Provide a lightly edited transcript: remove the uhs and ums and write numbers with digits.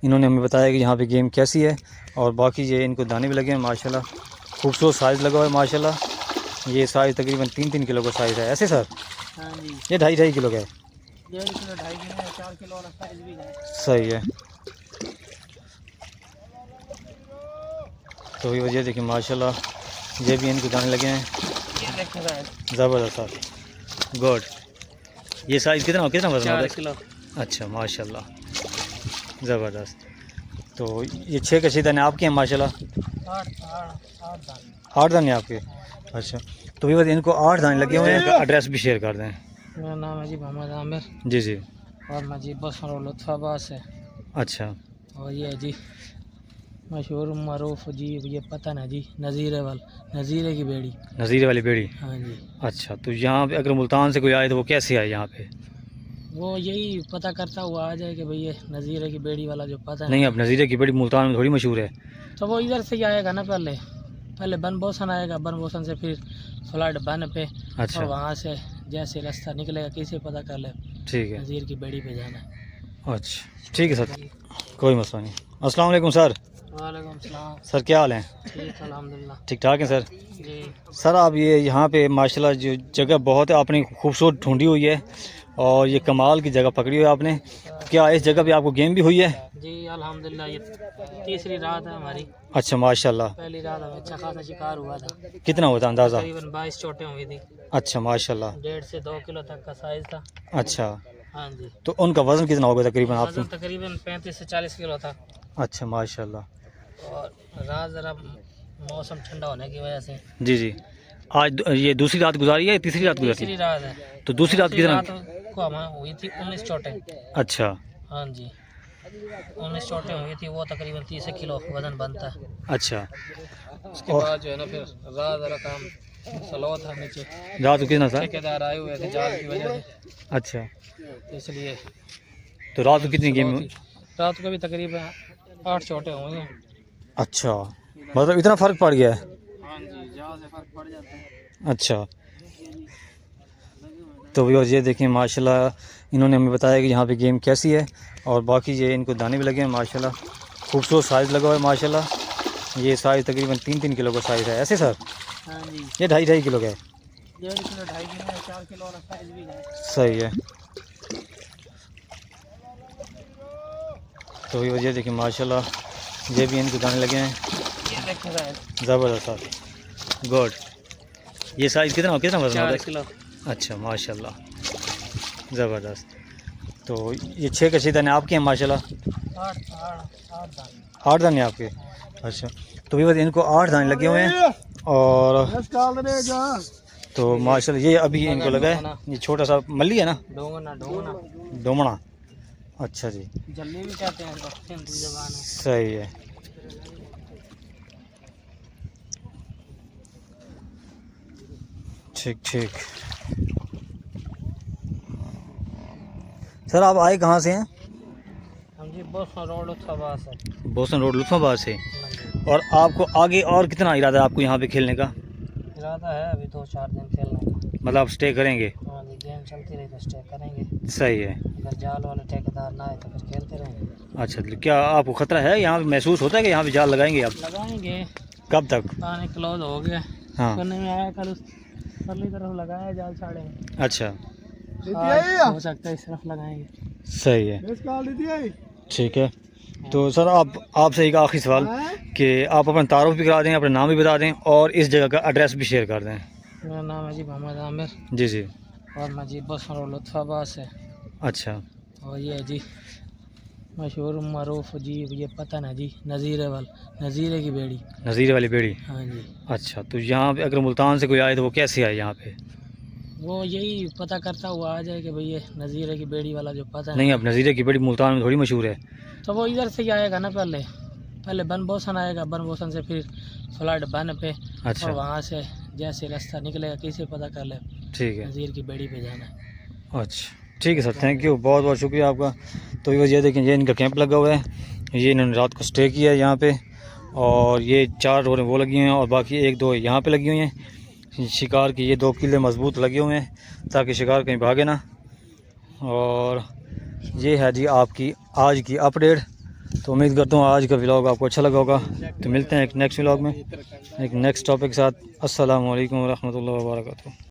इन्होंने हमें बताया कि यहाँ पे गेम कैसी है। और बाकी ये इनको दाने भी लगे हैं माशाल्लाह, खूबसूरत साइज़ लगा हुआ है माशाल्लाह। ये साइज़ तकरीबन 3-3 किलो का साइज़ है ऐसे सर? हाँ जी, ये 2.5-2.5 किलो का है? 1.5 किलो 2.5 किलो 4 किलो वाला साइज भी है। सही है। तो ये वजह देखिए माशाल्लाह, ये भी इनको दाने लगे हैं ये देखें साइज ज़बरदस्त सर, गुड। ये साइज़ कितना वज़न होता 4 है? किलो। अच्छा माशाल्लाह, ज़बरदस्त। तो ये 6 कच्चे दाने आपके हैं माशाल्लाह? 8 दाने। 8 दाने आपके? अच्छा, तो ये इनको 8 दाने लगे हुए हैं। एड्रेस भी शेयर कर दें। मेरा नाम है जी मोहम्मद आमिर जी जी। और मैं जी बस और लुत्फ़ाबाद से। अच्छा और ये है जी मशहूर मरूफ जी, ये पता ना जी, नज़ीरे की बेड़ी। नज़ीरे वाली बेड़ी? हाँ जी, अच्छा, तो यहाँ पे अगर मुल्तान से कोई आए तो वो कैसे आए यहाँ पे? वो यही पता करता हुआ आ जाए कि भाई ये नज़ीरे की बेड़ी वाला जो पता है नहीं, ना, अब नज़ीरे की बेड़ी मुल्तान में थोड़ी मशहूर है। तो वो इधर से ही आएगा ना। पहले पहले बन बोसन आएगा, बन बोसन से फिर फ्लड बन पे, और अच्छा वहाँ से जैसे रास्ता निकलेगा किसी पता कर ले ठीक है। नज़ीर की बेड़ी पे जाना है। अच्छा ठीक है सर, कोई मसला नहीं। अस्सलाम वालेकुम सर। वालेकुम सलाम। सर क्या हाल है? ठीक अल्हम्दुलिल्लाह। ठीक ठाक है सर? जी सर आप ये यहाँ पे माशाल्लाह जो जगह बहुत है आपने खूबसूरत ढूंढी हुई है और ये कमाल की जगह पकड़ी हुई है आपने। क्या इस जगह पे आपको गेम भी हुई है? जी अल्हम्दुलिल्लाह, ये तीसरी रात है हमारी। अच्छा माशाल्लाह। पहली रात हमें अच्छा खासा शिकार हुआ था। कितना हुआ था अंदाज़ा? तकरीबन 22 चोटें हुई थी। अच्छा माशाल्लाह। 1.5 से 2 किलो तक का साइज था। अच्छा, हाँ जी, तो उनका वज़न कितना होगा तकरीबन आपको? वजन तकरीबन 35 से 40 किलो था। अच्छा माशाल्लाह। और रात ज़रा मौसम ठंडा होने की वजह से जी जी। आज ये दूसरी रात गुजारी है, तीसरी रात गुजारी? तीसरी रात है। तो दूसरी रात कितना? रात को हमें हुई थी 19 चोटें। अच्छा हाँ जी, 19 चोटें हुई थी। वो तकरीबन 30 किलो वजन बनता है। अच्छा। उसके बाद जो है ना फिर रात ज़रा काम स्लो था नीचे। रात को कितना था? ठेकेदार आए हुए थे जाल की वजह से, अच्छा, इसलिए तो रात को कितनी गेम? स्लो थी। रात को भी तकरीबन 8 चोटें हुई हैं। अच्छा, मतलब इतना फ़र्क पड़ गया है? हाँ जी, जाल से फर्क पड़ जाता है। अच्छा, तो व्यूअर्स ये देखें माशाल्लाह, इन्होंने हमें बताया कि यहाँ पे गेम कैसी है। और बाकी ये इनको दाने भी लगे हैं माशाल्लाह, खूबसूरत साइज़ लगा हुआ है माशाल्लाह। ये साइज़ तकरीबन 3-3 किलो का साइज़ है ऐसे सर? हाँ जी, ये 2.5-2.5 किलो का है? 1.5 किलो 2.5 किलो 4 किलो वाला साइज भी है। सही है। तो ये वजह देखिए माशाल्लाह, ये भी इनको दाने लगे हैं ये देखें साइज ज़बरदस्त सर, गुड। ये साइज़ कितना वज़न होता 4 है? किलो। अच्छा माशाल्लाह, ज़बरदस्त। तो ये 6 कच्चे दाने आपके हैं माशाल्लाह? 8 दाने। 8 दाने आपके? अच्छा, तो ये इनको 8 दाने लगे हुए हैं। और तो माशाल्लाह ये अभी इनको लगा है, ये छोटा सा मल्ली है ना? डोंगना डोमना। अच्छा जी, जल्दी भी कहते हैं इसको, हिंदी ज़बान में। सही है। ठीक ठीक। सर आप आए कहाँ से हैं? हम जी बस रोड उत्सवास से। बोसन रोड लुत्फ़ाबाद से। हाँ जी, और आपको आगे और कितना इरादा है आपको यहाँ पे खेलने का? इरादा है अभी 2-4 दिन खेलने का। मतलब आप स्टे करेंगे? हाँ जी, गेम चलती रही तो स्टे करेंगे। सही है। अगर जाल वाले ठेकेदार ना आए तो फिर खेलते रहेंगे। अच्छा, तो क्या आपको ख़तरा है यहाँ पे महसूस होता है कि यहाँ पे जाल लगाएंगे आप? लगाएंगे, कब तक? पानी क्लोज हो गया। हाँ करने में आया कल, उस परली तरफ लगाया जाल छाड़ेंगे। अच्छा, आज हो सकता है इस तरफ लगाएंगे। सही है। ठीक है। तो सर आपसे एक आखिरी सवाल कि आप अपना तारुफ भी करा दें, अपना नाम भी बता दें और इस जगह का एड्रेस भी शेयर कर दें। मेरा नाम है जी मोहम्मद आमिर जी जी। और मैं जी बस और लुत्फ़ाबाद से। अच्छा और ये है जी मशहूर मरूफ जी, ये पता ना जी, नज़ीरे की बेड़ी। नज़ीरे वाली बेड़ी? हाँ जी, अच्छा, तो यहाँ पे अगर मुल्तान से कोई आए तो वो कैसे आए यहाँ पे? वो यही पता करता हुआ आ जाए कि भाई ये नज़ीरे की बेड़ी वाला जो पता है नहीं, ना, अब नज़ीरे की बेड़ी मुल्तान में थोड़ी मशहूर है। तो वो इधर से ही आएगा ना। पहले पहले बन बोसन आएगा, बन बोसन से फिर फ्लड बन पे, और अच्छा वहाँ से जैसे रास्ता निकलेगा किसी पता कर ले ठीक है। नज़ीर की बेड़ी पे जाना है। अच्छा ठीक है सर, थैंक यू, बहुत बहुत शुक्रिया आपका। तो ये देखें, ये इनका कैंप लगा हुआ है, ये इन्होंने रात को स्टे किया है यहाँ पे। और ये 4 डोरें वो लगी हुई हैं और बाकी 1-2 यहाँ पे लगी हुई हैं। शिकार की ये 2 किले मजबूत लगे हुए हैं ताकि शिकार कहीं भागे ना। और ये है जी आपकी आज की अपडेट। तो उम्मीद करता हूँ आज का व्लॉग आपको अच्छा लगा होगा। तो मिलते हैं एक नेक्स्ट व्लॉग में एक नेक्स्ट टॉपिक के साथ। अस्सलाम वालेकुम व रहमतुल्लाहि व बरकातहू।